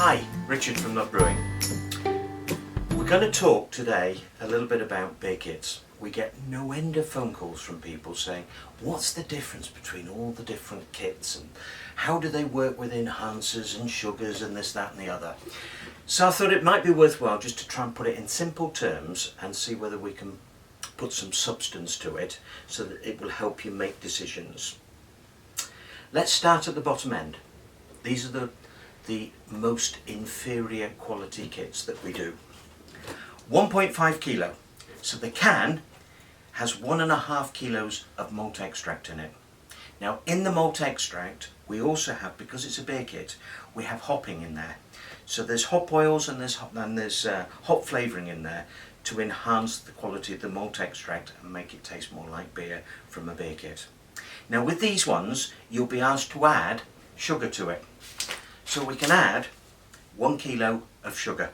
Hi, Richard from Brewing. We're going to talk today a little bit about Beerkits. We get no end of phone calls from people saying, what's the difference between all the different kits and how do they work with enhancers and sugars and this, that and the other. So I thought it might be worthwhile just to try and put it in simple terms and see whether we can put some substance to it so that it will help you make decisions. Let's start at the bottom end. These are the most inferior quality kits that we do. 1.5 kilo. So the can has 1.5 kilos of malt extract in it. Now in the malt extract we also have, because it's a beer kit, we have hopping in there. So there's hop oils and there's hop flavouring in there to enhance the quality of the malt extract and make it taste more like beer from a beer kit. Now with these ones you'll be asked to add sugar to it. So we can add 1 kilo of sugar.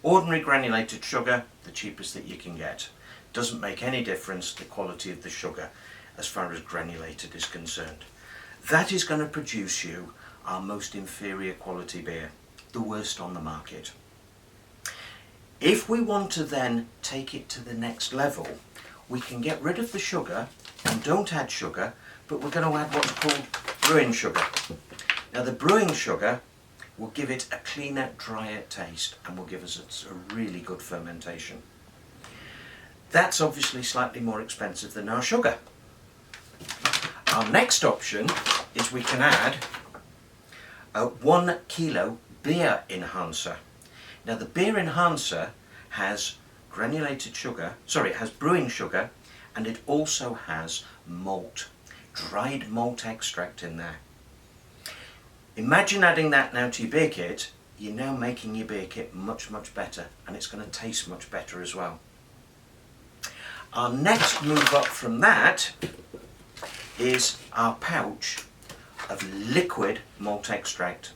Ordinary granulated sugar, the cheapest that you can get. Doesn't make any difference the quality of the sugar as far as granulated is concerned. That is going to produce you our most inferior quality beer, the worst on the market. If we want to then take it to the next level, we can get rid of the sugar and don't add sugar, but we're going to add what's called brewing sugar. Now the brewing sugar will give it a cleaner, drier taste and will give us a really good fermentation. That's obviously slightly more expensive than our sugar. Our next option is we can add a 1 kilo beer enhancer. Now the beer enhancer has granulated sugar, it has brewing sugar, and it also has malt, dried malt extract in there. Imagine adding that now to your beer kit. You're now making your beer kit much better, and it's going to taste much better as well. Our next move up from that is our pouch of liquid malt extract.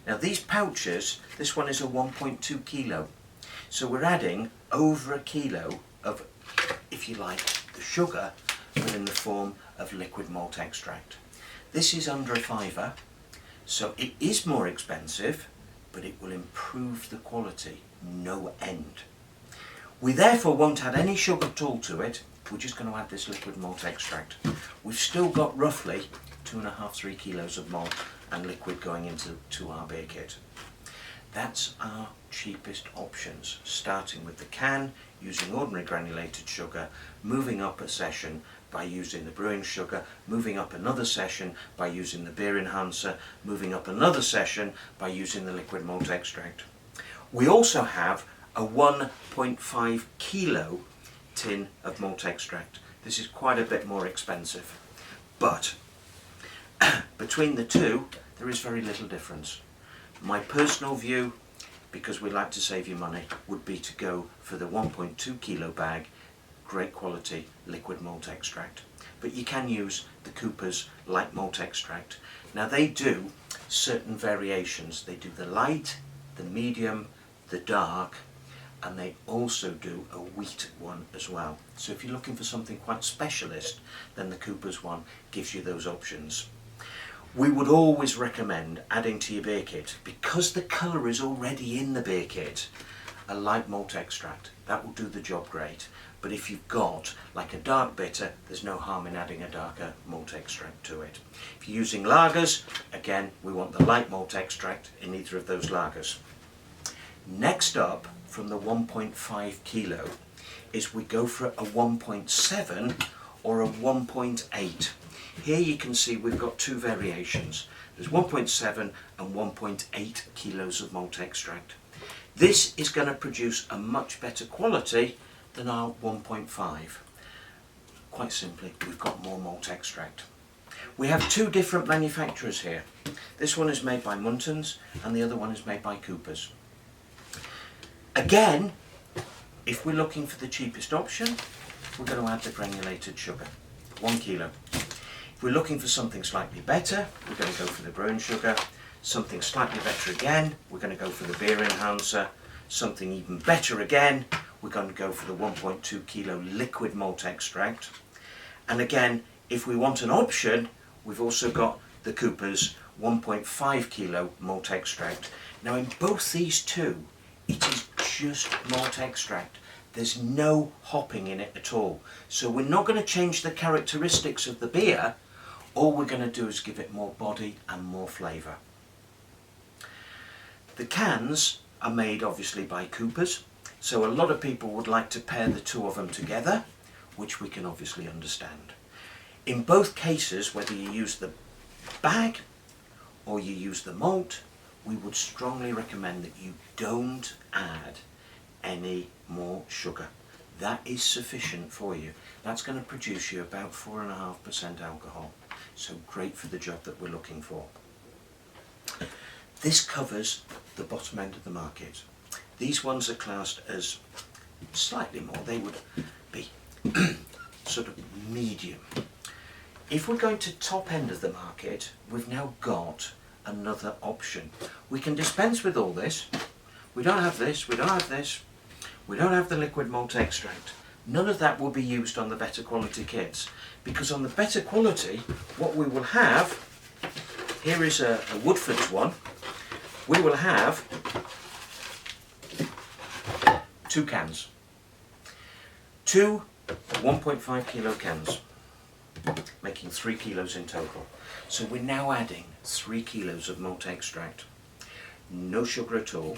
Now these pouches, this one is a 1.2 kilo. So we're adding over a kilo of, if you like, the sugar, but in the form of liquid malt extract. This is under a £5, so it is more expensive, but it will improve the quality no end. We therefore won't add any sugar at all to it. We're just going to add this liquid malt extract. We've still got roughly 2.5–3 kilos of malt and liquid going into our beer kit. That's our cheapest options, starting with the can, using ordinary granulated sugar, moving up a session by using the brewing sugar, moving up another session by using the beer enhancer, moving up another session by using the liquid malt extract. We also have a 1.5 kilo tin of malt extract. This is quite a bit more expensive, but between the two there is very little difference. My personal view, because we like to save you money, would be to go for the 1.2 kilo bag, great quality liquid malt extract. But you can use the Cooper's light malt extract. Now they do certain variations. They do the light, the medium, the dark, and they also do a wheat one as well. So if you're looking for something quite specialist, then the Cooper's one gives you those options. We would always recommend adding to your beer kit, because the colour is already in the beer kit, a light malt extract. That will do the job great. But if you've got like a dark bitter, there's no harm in adding a darker malt extract to it. If you're using lagers, again, we want the light malt extract in either of those lagers. Next up, from the 1.5 kilo, is we go for a 1.7 or a 1.8. Here you can see we've got two variations. There's 1.7 and 1.8 kilos of malt extract. This is going to produce a much better quality than our 1.5. Quite simply, we've got more malt extract. We have two different manufacturers here. This one is made by Muntons and the other one is made by Cooper's. Again, if we're looking for the cheapest option, we're going to add the granulated sugar, 1 kilo. If we're looking for something slightly better, we're going to go for the brewing sugar. Something slightly better again, we're going to go for the beer enhancer. Something even better again, we're going to go for the 1.2 kilo liquid malt extract. And again, if we want an option, we've also got the Cooper's 1.5 kilo malt extract. Now in both these two, it is just malt extract. There's no hopping in it at all. So we're not going to change the characteristics of the beer. All we're going to do is give it more body and more flavour. The cans are made obviously by Coopers. So a lot of people would like to pair the two of them together, which we can obviously understand. In both cases, whether you use the bag or you use the malt, we would strongly recommend that you don't add any more sugar. That is sufficient for you. That's going to produce you about 4.5% alcohol. So great for the job that we're looking for. This covers the bottom end of the market. These ones are classed as slightly more. They would be sort of medium. If we're going to top end of the market, we've now got another option. We can dispense with all this. We don't have this, we don't have this. We don't have the liquid malt extract. None of that will be used on the better quality kits, because on the better quality, what we will have, here is a Woodford's one, we will have 2 cans. 2 1.5 kilo cans, making 3 kilos in total. So we're now adding 3 kilos of malt extract, no sugar at all,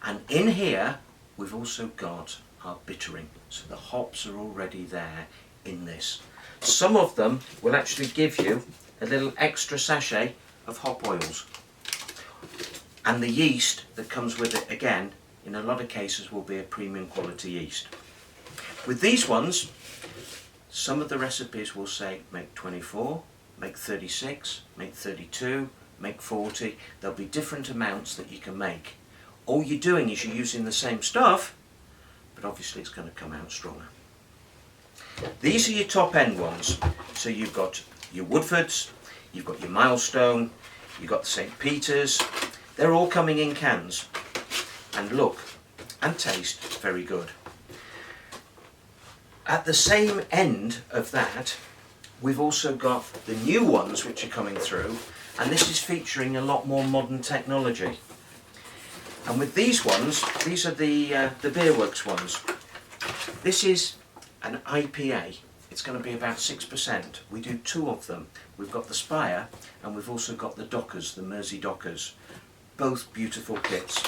and in here we've also got our bittering, so the hops are already there in this. Some of them will actually give you a little extra sachet of hop oils, and the yeast that comes with it, again, in a lot of cases will be a premium quality yeast. With these ones, some of the recipes will say make 24, make 36, make 32, make 40. There'll be different amounts that you can make. All you're doing is you're using the same stuff, but obviously it's going to come out stronger. These are your top end ones. So you've got your Woodfords, you've got your Milestone, you've got the St. Peter's. They're all coming in cans and look and taste very good. At the same end of that, we've also got the new ones which are coming through, and this is featuring a lot more modern technology. And with these ones, these are the Beerworks ones. This is an IPA. It's going to be about 6%. We do 2 of them. We've got the Spire and we've also got the Dockers, the Mersey Dockers. Both beautiful kits.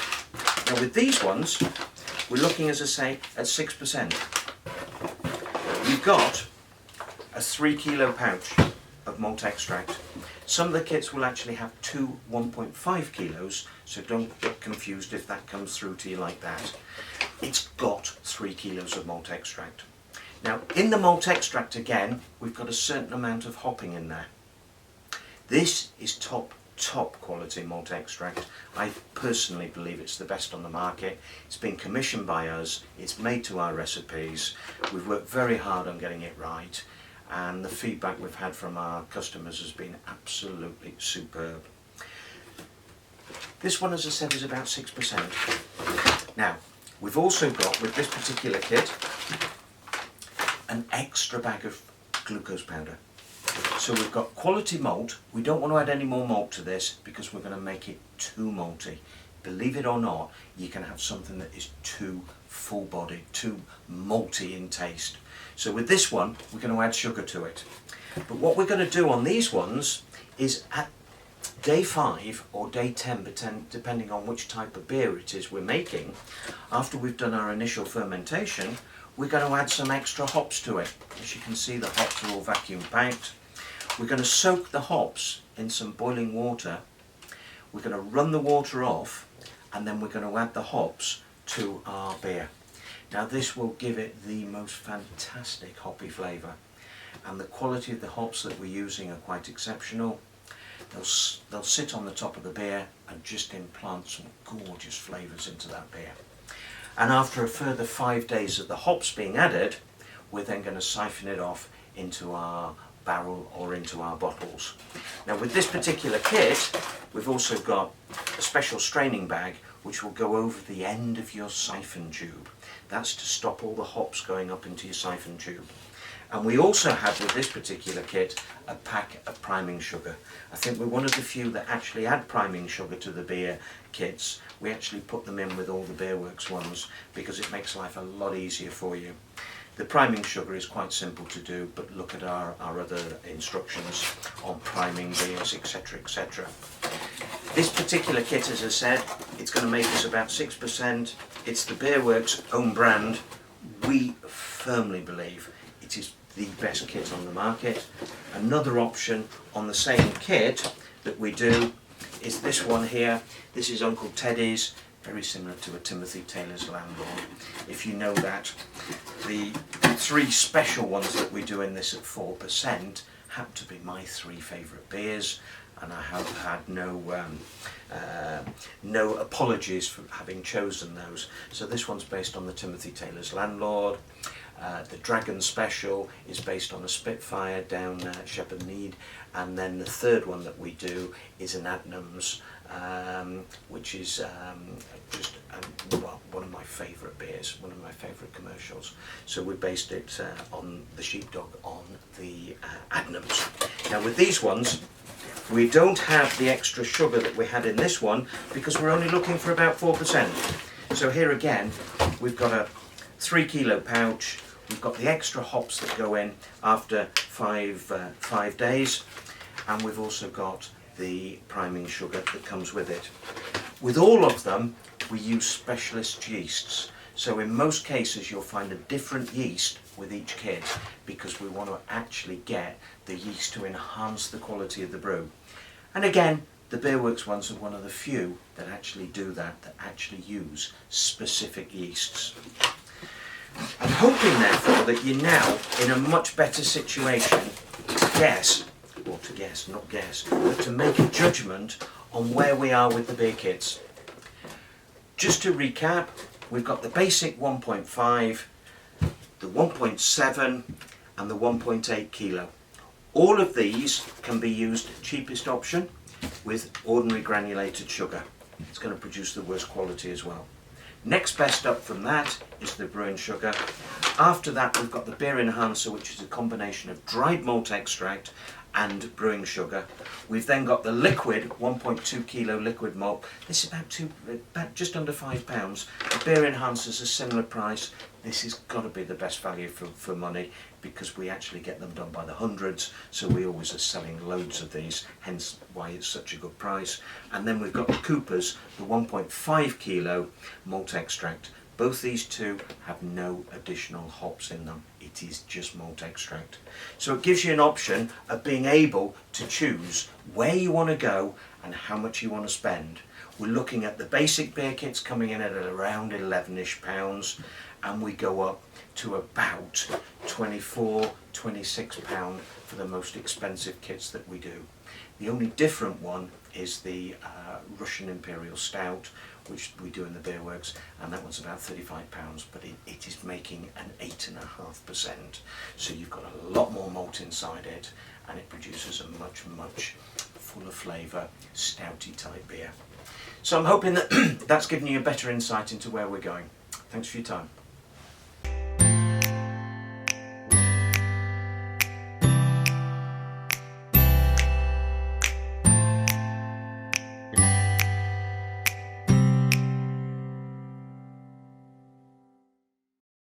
Now with these ones, we're looking, as I say, at 6%. You've got a 3 kilo pouch of malt extract. Some of the kits will actually have 2 1.5 kilos, so don't get confused if that comes through to you like that. It's got 3 kilos of malt extract. Now in the malt extract again, we've got a certain amount of hopping in there. This is top quality malt extract. I personally believe it's the best on the market. It's been commissioned by us, it's made to our recipes, we've worked very hard on getting it right, and the feedback we've had from our customers has been absolutely superb. This one, as I said, is about 6%. Now, we've also got, with this particular kit, an extra bag of glucose powder. So we've got quality malt. We don't want to add any more malt to this because we're going to make it too malty. Believe it or not, you can have something that is too full-bodied, too malty in taste. So with this one, we're going to add sugar to it. But what we're going to do on these ones is at day 5 or day 10, depending on which type of beer it is we're making, after we've done our initial fermentation, we're going to add some extra hops to it. As you can see, the hops are all vacuum packed. We're going to soak the hops in some boiling water. We're going to run the water off, and then we're going to add the hops to our beer. Now this will give it the most fantastic hoppy flavour, and the quality of the hops that we're using are quite exceptional. They'll sit on the top of the beer and just implant some gorgeous flavours into that beer. And after a further 5 days of the hops being added, we're then going to siphon it off into our barrel or into our bottles. Now with this particular kit, we've also got a special straining bag which will go over the end of your siphon tube. That's to stop all the hops going up into your siphon tube. And we also have with this particular kit a pack of priming sugar. I think we're one of the few that actually add priming sugar to the beer kits. We actually put them in with all the Beerworks ones because it makes life a lot easier for you. The priming sugar is quite simple to do, but look at our other instructions on priming beers, etc, etc. This particular kit, as I said, it's going to make us about 6%. It's the Beerworks own brand. We firmly believe it is the best kit on the market. Another option on the same kit that we do is this one here. This is Uncle Teddy's, very similar to a Timothy Taylor's Landlord. If you know that, the three special ones that we do in this at 4% happen to be my three favourite beers, and I have had no apologies for having chosen those. So this one's based on the Timothy Taylor's Landlord. The Dragon Special is based on a Spitfire down Shepherd Nead, and then the third one that we do is an Adnams, which is just well, one of my favourite beers, one of my favourite commercials. So we based it on the Sheepdog on the Adnams. Now with these ones, we don't have the extra sugar that we had in this one because we're only looking for about 4%. So here again, we've got a 3 kilo pouch. We've got the extra hops that go in after five days, and we've also got the priming sugar that comes with it. With all of them, we use specialist yeasts. So in most cases, you'll find a different yeast with each kit because we want to actually get the yeast to enhance the quality of the brew. And again, the Beerworks ones are one of the few that actually do that, that actually use specific yeasts. I'm hoping therefore that you're now in a much better situation to guess, or to guess, not guess, but to make a judgment on where we are with the beer kits. Just to recap, we've got the basic 1.5, the 1.7 and the 1.8 kilo. All of these can be used cheapest option with ordinary granulated sugar. It's going to produce the worst quality as well. Next best up from that is the brewing sugar. After that we've got the beer enhancer, which is a combination of dried malt extract and brewing sugar. We've then got the liquid 1.2 kilo liquid malt. This is about just under £5. The beer enhancer is a similar price. This has got to be the best value for money because we actually get them done by the hundreds, so we always are selling loads of these, hence why it's such a good price. And then we've got the Cooper's, the 1.5 kilo malt extract. Both these two have no additional hops in them. It is just malt extract. So it gives you an option of being able to choose where you want to go and how much you want to spend. We're looking at the basic beer kits coming in at around £11ish, and we go up to about £24, £26 for the most expensive kits that we do. The only different one is the Russian Imperial Stout, which we do in the Beerworks, and that one's about £35, but it is making an 8.5%. So you've got a lot more malt inside it, and it produces a much fuller flavour, stouty type beer. So I'm hoping that that's given you a better insight into where we're going. Thanks for your time.